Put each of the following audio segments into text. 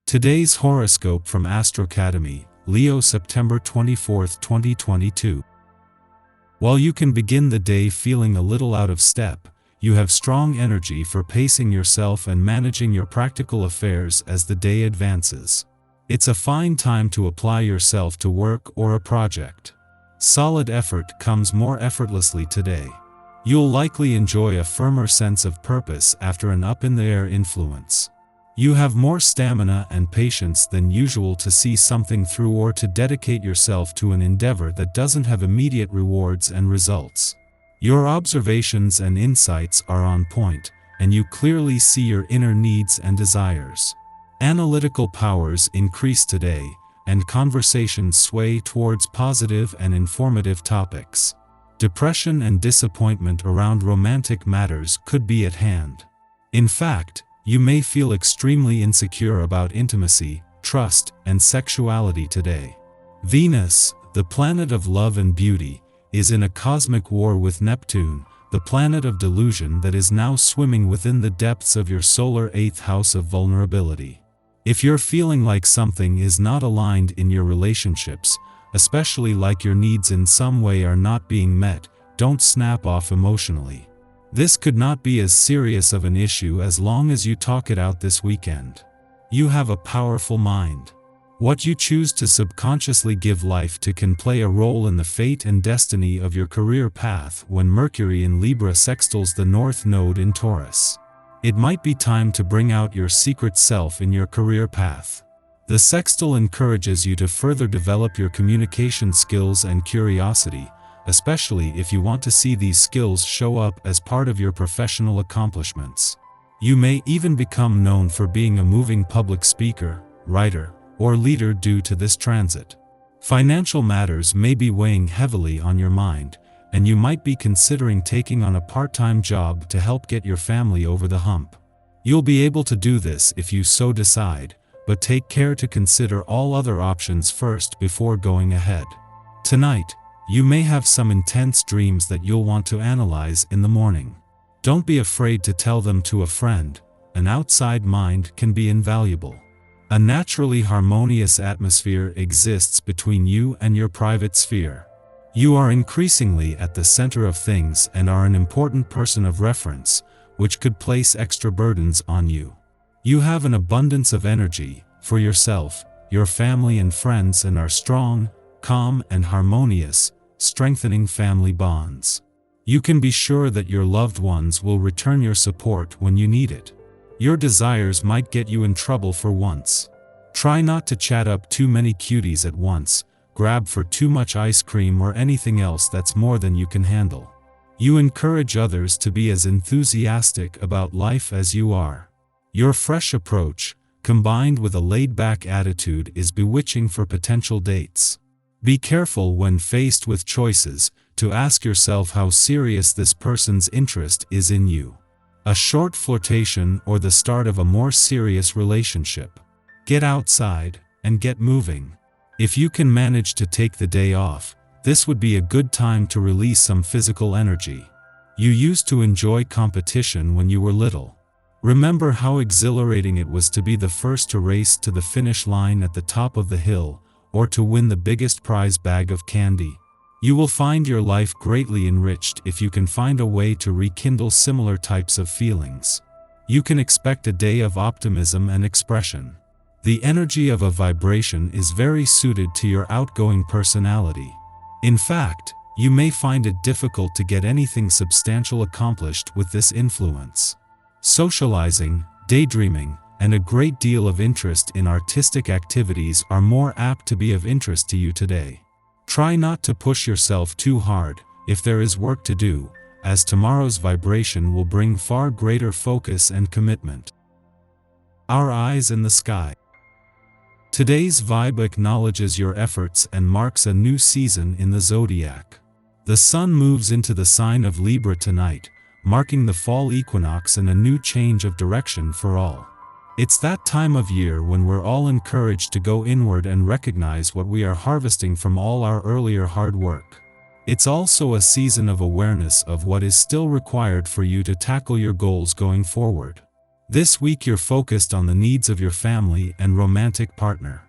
Today's horoscope from Astrocademy, Leo September 24, 2022. While you can begin the day feeling a little out of step, you have strong energy for pacing yourself and managing your practical affairs as the day advances. It's a fine time to apply yourself to work or a project. Solid effort comes more effortlessly today. You'll likely enjoy a firmer sense of purpose after an up-in-the-air influence. You have more stamina and patience than usual to see something through or to dedicate yourself to an endeavor that doesn't have immediate rewards and results. Your observations and insights are on point, and you clearly see your inner needs and desires. Analytical powers increase today, and conversations sway towards positive and informative topics. Depression and disappointment around romantic matters could be at hand. In fact, you may feel extremely insecure about intimacy, trust, and sexuality today. Venus, the planet of love and beauty, is in a cosmic war with Neptune, the planet of delusion that is now swimming within the depths of your solar 8th house of vulnerability. If you're feeling like something is not aligned in your relationships, especially like your needs in some way are not being met, don't snap off emotionally. This could not be as serious of an issue as long as you talk it out this weekend. You have a powerful mind. What you choose to subconsciously give life to can play a role in the fate and destiny of your career path when Mercury in Libra sextiles the North Node in Taurus. It might be time to bring out your secret self in your career path. The sextile encourages you to further develop your communication skills and curiosity, especially if you want to see these skills show up as part of your professional accomplishments. You may even become known for being a moving public speaker, writer, or leader due to this transit. Financial matters may be weighing heavily on your mind, and you might be considering taking on a part-time job to help get your family over the hump. You'll be able to do this if you so decide, but take care to consider all other options first before going ahead. Tonight, you may have some intense dreams that you'll want to analyze in the morning. Don't be afraid to tell them to a friend. An outside mind can be invaluable. A naturally harmonious atmosphere exists between you and your private sphere. You are increasingly at the center of things and are an important person of reference, which could place extra burdens on you. You have an abundance of energy for yourself, your family and friends, and are strong, calm, and harmonious, strengthening family bonds. You can be sure that your loved ones will return your support when you need it. Your desires might get you in trouble for once. Try not to chat up too many cuties at once, grab for too much ice cream or anything else that's more than you can handle. You encourage others to be as enthusiastic about life as you are. Your fresh approach, combined with a laid-back attitude, is bewitching for potential dates. Be careful when faced with choices to ask yourself how serious this person's interest is in you. A short flirtation or the start of a more serious relationship. Get outside and get moving. If you can manage to take the day off, this would be a good time to release some physical energy. You used to enjoy competition when you were little. Remember how exhilarating it was to be the first to race to the finish line at the top of the hill, or to win the biggest prize bag of candy. You will find your life greatly enriched if you can find a way to rekindle similar types of feelings. You can expect a day of optimism and expression. The energy of a vibration is very suited to your outgoing personality. In fact, you may find it difficult to get anything substantial accomplished with this influence. Socializing, daydreaming, and a great deal of interest in artistic activities are more apt to be of interest to you today. Try not to push yourself too hard if there is work to do, as tomorrow's vibration will bring far greater focus and commitment. Our eyes in the sky. Today's vibe acknowledges your efforts and marks a new season in the zodiac. The sun moves into the sign of Libra tonight, marking the fall equinox and a new change of direction for all. It's that time of year when we're all encouraged to go inward and recognize what we are harvesting from all our earlier hard work. It's also a season of awareness of what is still required for you to tackle your goals going forward. This week you're focused on the needs of your family and romantic partner.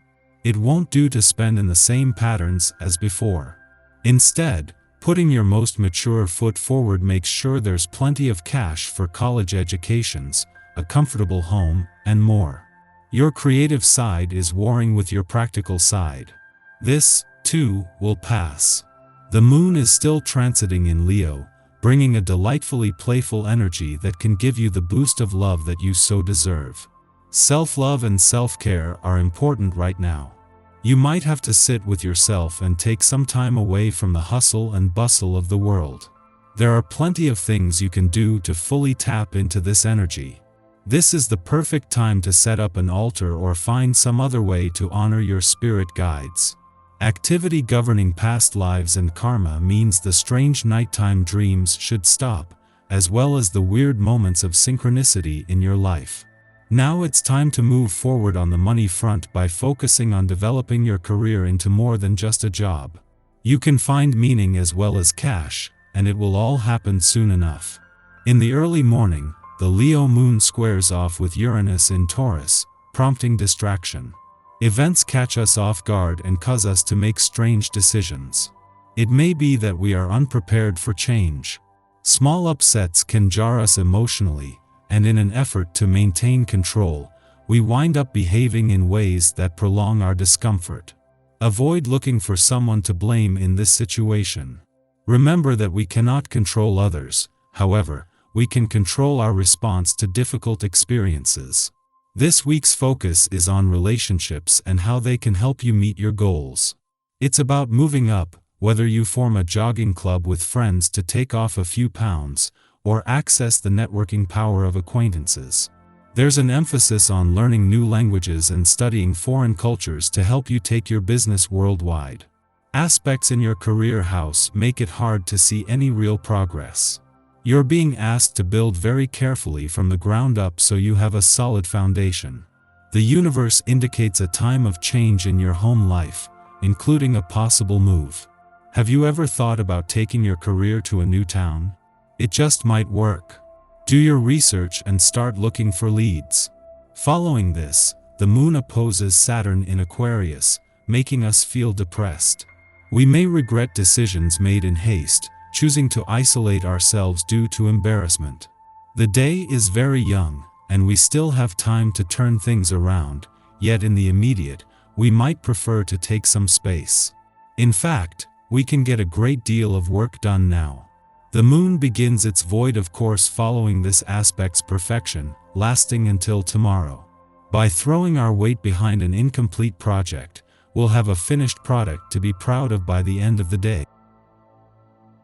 It won't do to spend in the same patterns as before. Instead, putting your most mature foot forward makes sure there's plenty of cash for college educations, a comfortable home, and more. Your creative side is warring with your practical side. This, too, will pass. The moon is still transiting in Leo, bringing a delightfully playful energy that can give you the boost of love that you so deserve. Self-love and self-care are important right now. You might have to sit with yourself and take some time away from the hustle and bustle of the world. There are plenty of things you can do to fully tap into this energy. This is the perfect time to set up an altar or find some other way to honor your spirit guides. Activity governing past lives and karma means the strange nighttime dreams should stop, as well as the weird moments of synchronicity in your life. Now it's time to move forward on the money front by focusing on developing your career into more than just a job. You can find meaning as well as cash, and it will all happen soon enough. In the early morning, the Leo moon squares off with Uranus in Taurus, prompting distraction. Events catch us off guard and cause us to make strange decisions. It may be that we are unprepared for change. Small upsets can jar us emotionally, and in an effort to maintain control, we wind up behaving in ways that prolong our discomfort. Avoid looking for someone to blame in this situation. Remember that we cannot control others, however, we can control our response to difficult experiences. This week's focus is on relationships and how they can help you meet your goals. It's about moving up, whether you form a jogging club with friends to take off a few pounds, or access the networking power of acquaintances. There's an emphasis on learning new languages and studying foreign cultures to help you take your business worldwide. Aspects in your career house make it hard to see any real progress. You're being asked to build very carefully from the ground up so you have a solid foundation. The universe indicates a time of change in your home life, including a possible move. Have you ever thought about taking your career to a new town? It just might work. Do your research and start looking for leads. Following this, the moon opposes Saturn in Aquarius, making us feel depressed. We may regret decisions made in haste, choosing to isolate ourselves due to embarrassment. The day is very young, and we still have time to turn things around, yet in the immediate, we might prefer to take some space. In fact, we can get a great deal of work done now. The moon begins its void of course following this aspect's perfection, lasting until tomorrow. By throwing our weight behind an incomplete project, we'll have a finished product to be proud of by the end of the day.